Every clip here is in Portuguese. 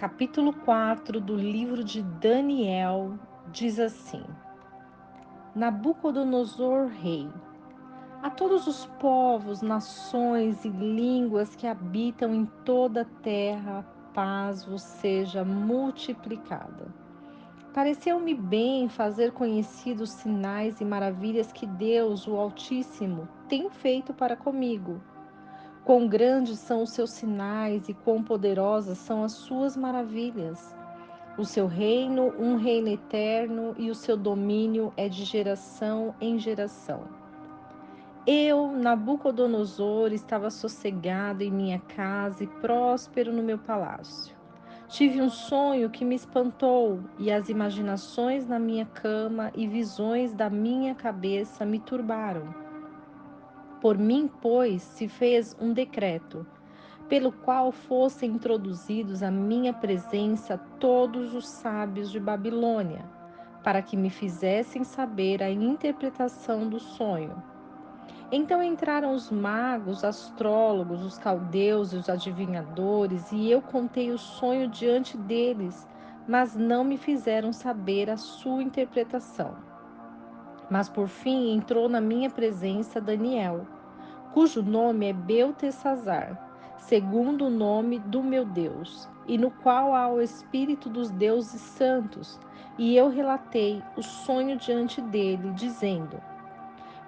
capítulo 4 do livro de Daniel diz assim: Nabucodonosor, rei, a todos os povos, nações e línguas que habitam em toda a terra, paz vos seja multiplicada. Pareceu-me bem fazer conhecidos os sinais e maravilhas que Deus, o Altíssimo, tem feito para comigo. Quão grandes são os seus sinais e quão poderosas são as suas maravilhas. O seu reino, um reino eterno, e o seu domínio é de geração em geração. Eu, Nabucodonosor, estava sossegado em minha casa e próspero no meu palácio. Tive um sonho que me espantou, e as imaginações na minha cama e visões da minha cabeça me turbaram. Por mim, pois, se fez um decreto, pelo qual fossem introduzidos à minha presença todos os sábios de Babilônia, para que me fizessem saber a interpretação do sonho. Então entraram os magos, astrólogos, os caldeus e os adivinhadores, e eu contei o sonho diante deles, mas não me fizeram saber a sua interpretação. Mas por fim entrou na minha presença Daniel, cujo nome é Beltesazar, segundo o nome do meu Deus, e no qual há o espírito dos deuses santos. E eu relatei o sonho diante dele, dizendo: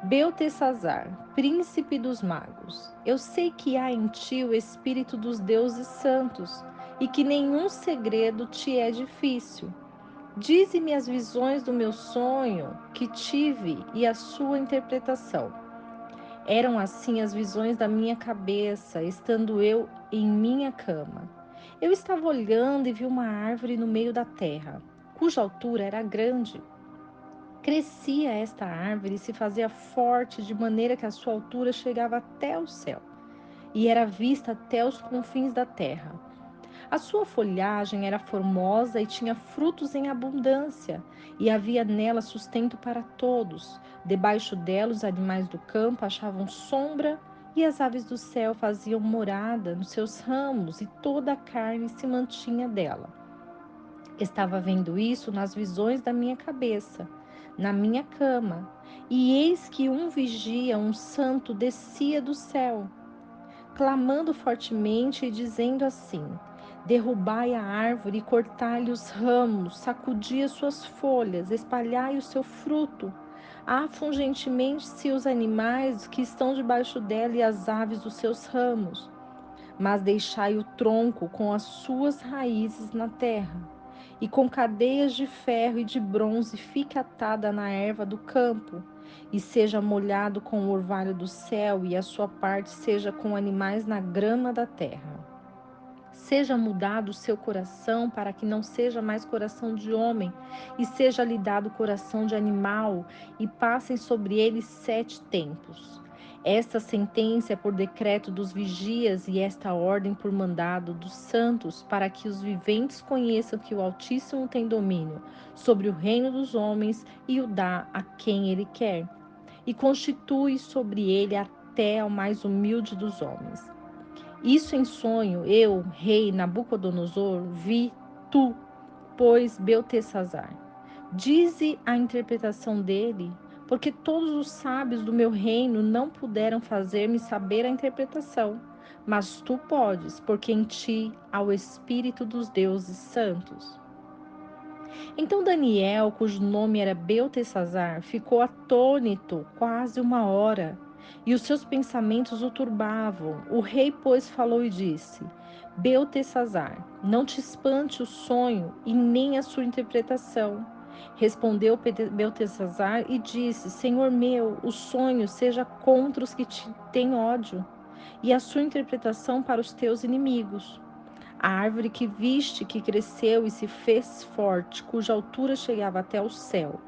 Beltesazar, príncipe dos magos, eu sei que há em ti o espírito dos deuses santos, e que nenhum segredo te é difícil. Dize-me as visões do meu sonho que tive e a sua interpretação. Eram assim as visões da minha cabeça, estando eu em minha cama. Eu estava olhando e vi uma árvore no meio da terra, cuja altura era grande. Crescia esta árvore e se fazia forte, de maneira que a sua altura chegava até o céu, e era vista até os confins da terra. A sua folhagem era formosa e tinha frutos em abundância, e havia nela sustento para todos. Debaixo dela, os animais do campo achavam sombra, e as aves do céu faziam morada nos seus ramos, e toda a carne se mantinha dela. Estava vendo isso nas visões da minha cabeça, na minha cama, e eis que um vigia, um santo, descia do céu, clamando fortemente e dizendo assim: derrubai a árvore e cortai-lhe os ramos, sacudi as suas folhas, espalhai o seu fruto. Afungentemente-se os animais que estão debaixo dela e as aves dos seus ramos. Mas deixai o tronco com as suas raízes na terra, e com cadeias de ferro e de bronze fique atada na erva do campo, e seja molhado com o orvalho do céu, e a sua parte seja com animais na grama da terra. Seja mudado o seu coração, para que não seja mais coração de homem, e seja-lhe dado coração de animal, e passem sobre ele 7 tempos. Esta sentença é por decreto dos vigias, e esta ordem por mandado dos santos, para que os viventes conheçam que o Altíssimo tem domínio sobre o reino dos homens e o dá a quem ele quer, e constitui sobre ele até ao mais humilde dos homens. Isso em sonho, eu, rei Nabucodonosor, vi tu, pois, Beltesazar. Dize a interpretação dele, porque todos os sábios do meu reino não puderam fazer-me saber a interpretação. Mas tu podes, porque em ti há o espírito dos deuses santos. Então Daniel, cujo nome era Beltesazar, ficou atônito quase 1 hora, e os seus pensamentos o turbavam. O rei, pois, falou e disse: Beltesazar, não te espante o sonho e nem a sua interpretação. Respondeu Beltesazar e disse: Senhor meu, o sonho seja contra os que te têm ódio, e a sua interpretação para os teus inimigos. A árvore que viste, que cresceu e se fez forte, cuja altura chegava até o céu,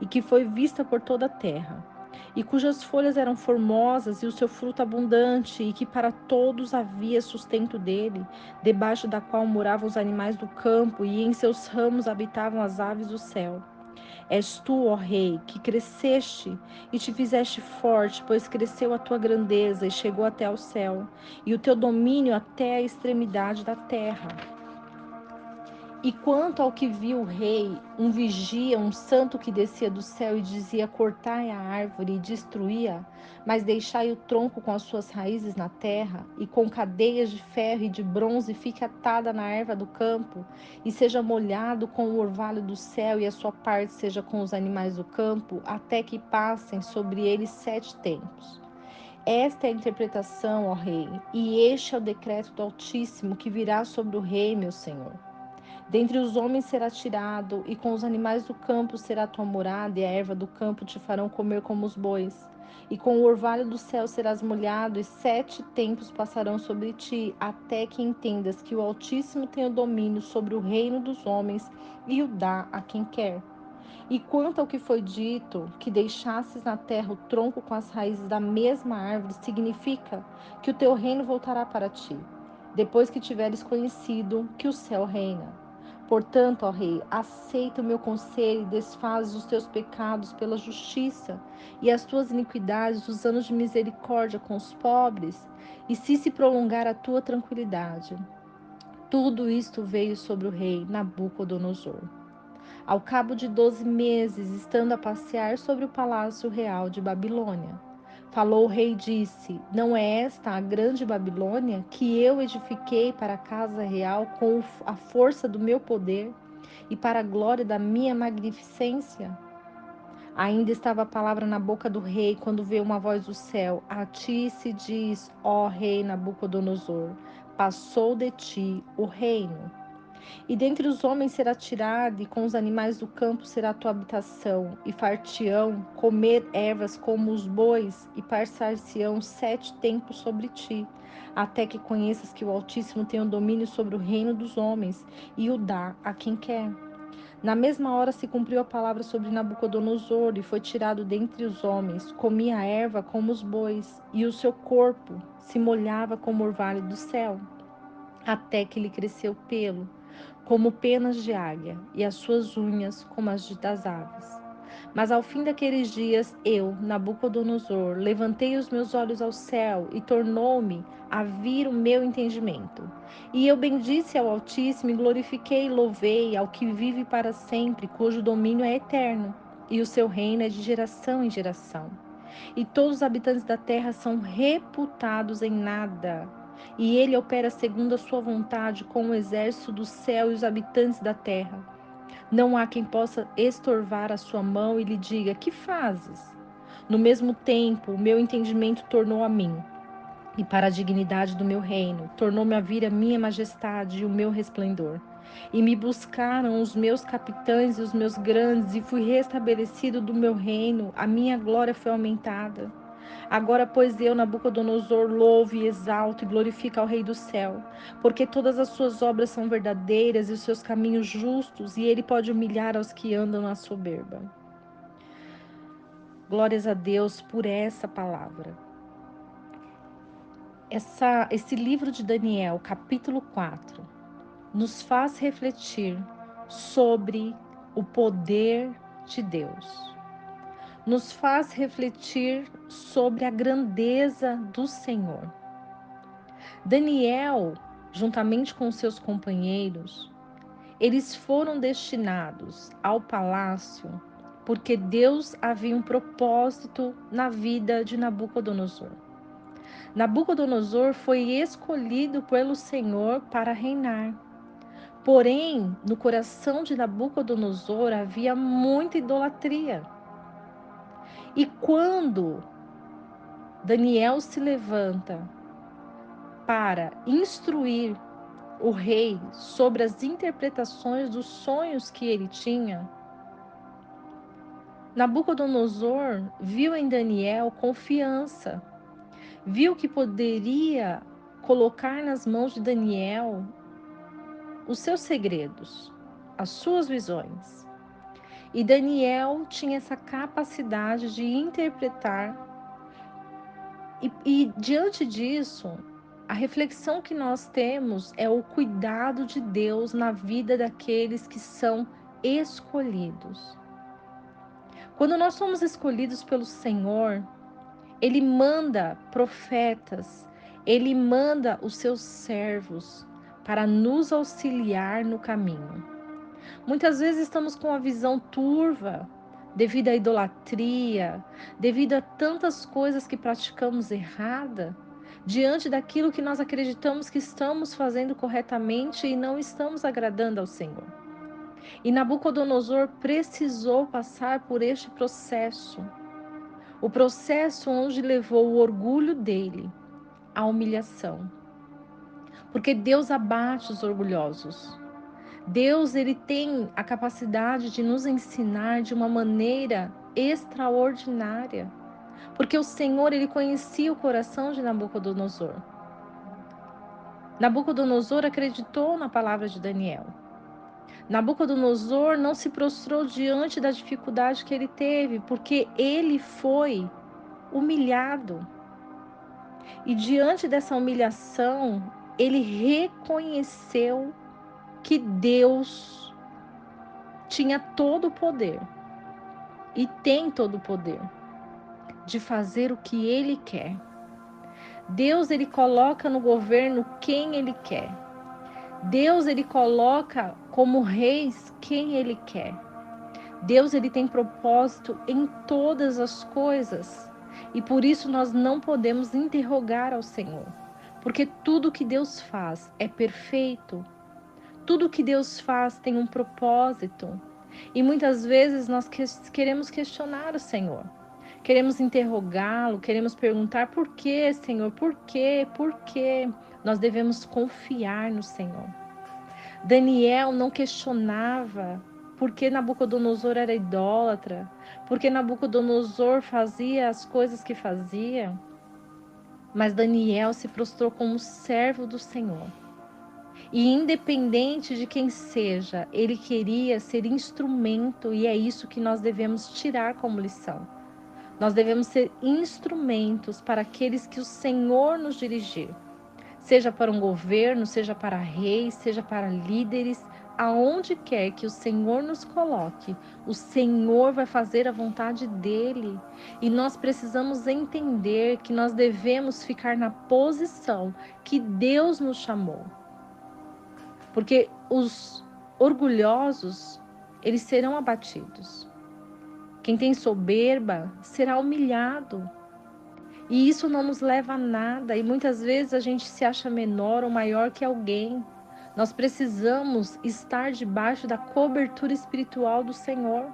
e que foi vista por toda a terra, e cujas folhas eram formosas e o seu fruto abundante, e que para todos havia sustento dele, debaixo da qual moravam os animais do campo, e em seus ramos habitavam as aves do céu. És tu, ó rei, que cresceste e te fizeste forte, pois cresceu a tua grandeza e chegou até o céu, e o teu domínio até a extremidade da terra. E quanto ao que viu o rei, um vigia, um santo que descia do céu e dizia: cortai a árvore e destruí-a, mas deixai o tronco com as suas raízes na terra, e com cadeias de ferro e de bronze fique atada na erva do campo, e seja molhado com o orvalho do céu, e a sua parte seja com os animais do campo, até que passem sobre ele 7 tempos. Esta é a interpretação, ó rei, e este é o decreto do Altíssimo que virá sobre o rei, meu senhor. Dentre os homens será tirado, e com os animais do campo será tua morada, e a erva do campo te farão comer como os bois. E com o orvalho do céu serás molhado, e 7 tempos passarão sobre ti, até que entendas que o Altíssimo tem o domínio sobre o reino dos homens e o dá a quem quer. E quanto ao que foi dito, que deixasses na terra o tronco com as raízes da mesma árvore, significa que o teu reino voltará para ti, depois que tiveres conhecido que o céu reina. Portanto, ó rei, aceita o meu conselho e desfaz os teus pecados pela justiça e as tuas iniquidades os anos de misericórdia com os pobres, e se prolongar a tua tranquilidade. Tudo isto veio sobre o rei Nabucodonosor. Ao cabo de 12 meses, estando a passear sobre o palácio real de Babilônia, falou o rei e disse: não é esta a grande Babilônia que eu edifiquei para a casa real com a força do meu poder e para a glória da minha magnificência? Ainda estava a palavra na boca do rei quando veio uma voz do céu: a ti se diz, ó rei Nabucodonosor, passou de ti o reino. E dentre os homens será tirado, e com os animais do campo será a tua habitação, e far-te-ão comer ervas como os bois, e passar-se-ão 7 tempos sobre ti, até que conheças que o Altíssimo tem o domínio sobre o reino dos homens, e o dá a quem quer. Na mesma hora se cumpriu a palavra sobre Nabucodonosor, e foi tirado dentre os homens, comia a erva como os bois, e o seu corpo se molhava como o orvalho do céu, até que lhe cresceu pelo como penas de águia, e as suas unhas como as das aves. Mas ao fim daqueles dias, eu, Nabucodonosor, levantei os meus olhos ao céu e tornou-me a vir o meu entendimento. E eu bendisse ao Altíssimo e glorifiquei e louvei ao que vive para sempre, cujo domínio é eterno, e o seu reino é de geração em geração. E todos os habitantes da terra são reputados em nada, e ele opera segundo a sua vontade com o exército do céu e os habitantes da terra. Não há quem possa estorvar a sua mão e lhe diga: que fazes? No mesmo tempo, o meu entendimento tornou a mim, e para a dignidade do meu reino, tornou-me a vir a minha majestade e o meu resplendor. E me buscaram os meus capitães e os meus grandes, e fui restabelecido do meu reino, a minha glória foi aumentada. Agora, pois, eu, Nabucodonosor, louvo e exalto e glorifico ao Rei do céu, porque todas as suas obras são verdadeiras e os seus caminhos justos, e ele pode humilhar aos que andam na soberba. Glórias a Deus por essa palavra. Esse livro de Daniel, capítulo 4, nos faz refletir sobre o poder de Deus. Nos faz refletir sobre a grandeza do Senhor. Daniel, juntamente com seus companheiros, eles foram destinados ao palácio porque Deus havia um propósito na vida de Nabucodonosor. Nabucodonosor foi escolhido pelo Senhor para reinar. Porém, no coração de Nabucodonosor havia muita idolatria. E quando Daniel se levanta para instruir o rei sobre as interpretações dos sonhos que ele tinha, Nabucodonosor viu em Daniel confiança, viu que poderia colocar nas mãos de Daniel os seus segredos, as suas visões. E Daniel tinha essa capacidade de interpretar, e diante disso, a reflexão que nós temos é o cuidado de Deus na vida daqueles que são escolhidos. Quando nós somos escolhidos pelo Senhor, Ele manda profetas, Ele manda os seus servos para nos auxiliar no caminho. Muitas vezes estamos com a visão turva, devido à idolatria, devido a tantas coisas que praticamos errada, diante daquilo que nós acreditamos que estamos fazendo corretamente e não estamos agradando ao Senhor. E Nabucodonosor precisou passar por este processo. O processo onde levou o orgulho dele à humilhação. Porque Deus abate os orgulhosos. Deus, ele tem a capacidade de nos ensinar de uma maneira extraordinária. Porque o Senhor, ele conhecia o coração de Nabucodonosor. Nabucodonosor acreditou na palavra de Daniel. Nabucodonosor não se prostrou diante da dificuldade que ele teve, porque ele foi humilhado. E diante dessa humilhação, ele reconheceu que Deus tinha todo o poder e tem todo o poder de fazer o que ele quer. Deus, ele coloca no governo quem ele quer. Deus, ele coloca como reis quem ele quer. Deus, ele tem propósito em todas as coisas. E por isso nós não podemos interrogar ao Senhor. Porque tudo que Deus faz é perfeito. Tudo que Deus faz tem um propósito. E muitas vezes nós queremos questionar o Senhor. Queremos interrogá-lo, queremos perguntar por quê, Senhor, por quê, por quê? Nós devemos confiar no Senhor. Daniel não questionava por que Nabucodonosor era idólatra, por que Nabucodonosor fazia as coisas que fazia. Mas Daniel se prostrou como servo do Senhor. E independente de quem seja, ele queria ser instrumento, e é isso que nós devemos tirar como lição. Nós devemos ser instrumentos para aqueles que o Senhor nos dirigir. Seja para um governo, seja para reis, seja para líderes, aonde quer que o Senhor nos coloque, o Senhor vai fazer a vontade dele. E nós precisamos entender que nós devemos ficar na posição que Deus nos chamou. Porque os orgulhosos, eles serão abatidos. Quem tem soberba será humilhado. E isso não nos leva a nada. E muitas vezes a gente se acha menor ou maior que alguém. Nós precisamos estar debaixo da cobertura espiritual do Senhor.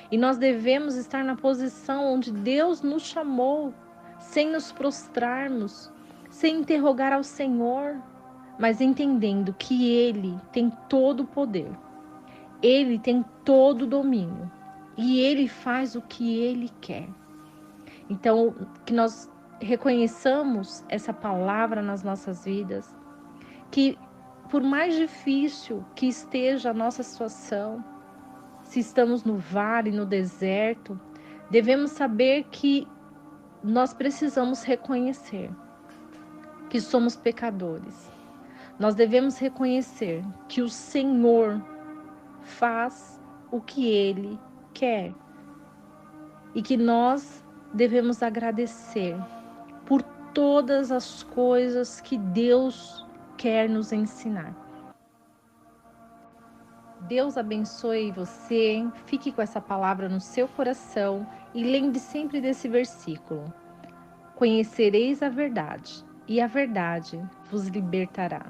E nós devemos estar na posição onde Deus nos chamou, sem nos prostrarmos, sem interrogar ao Senhor, mas entendendo que Ele tem todo o poder. Ele tem todo o domínio. E Ele faz o que Ele quer. Então, que nós reconheçamos essa palavra nas nossas vidas, que por mais difícil que esteja a nossa situação, se estamos no vale, no deserto, devemos saber que nós precisamos reconhecer que somos pecadores. Nós devemos reconhecer que o Senhor faz o que Ele quer e que nós devemos agradecer por todas as coisas que Deus quer nos ensinar. Deus abençoe você, fique com essa palavra no seu coração e lembre sempre desse versículo. Conhecereis a verdade, e a verdade vos libertará.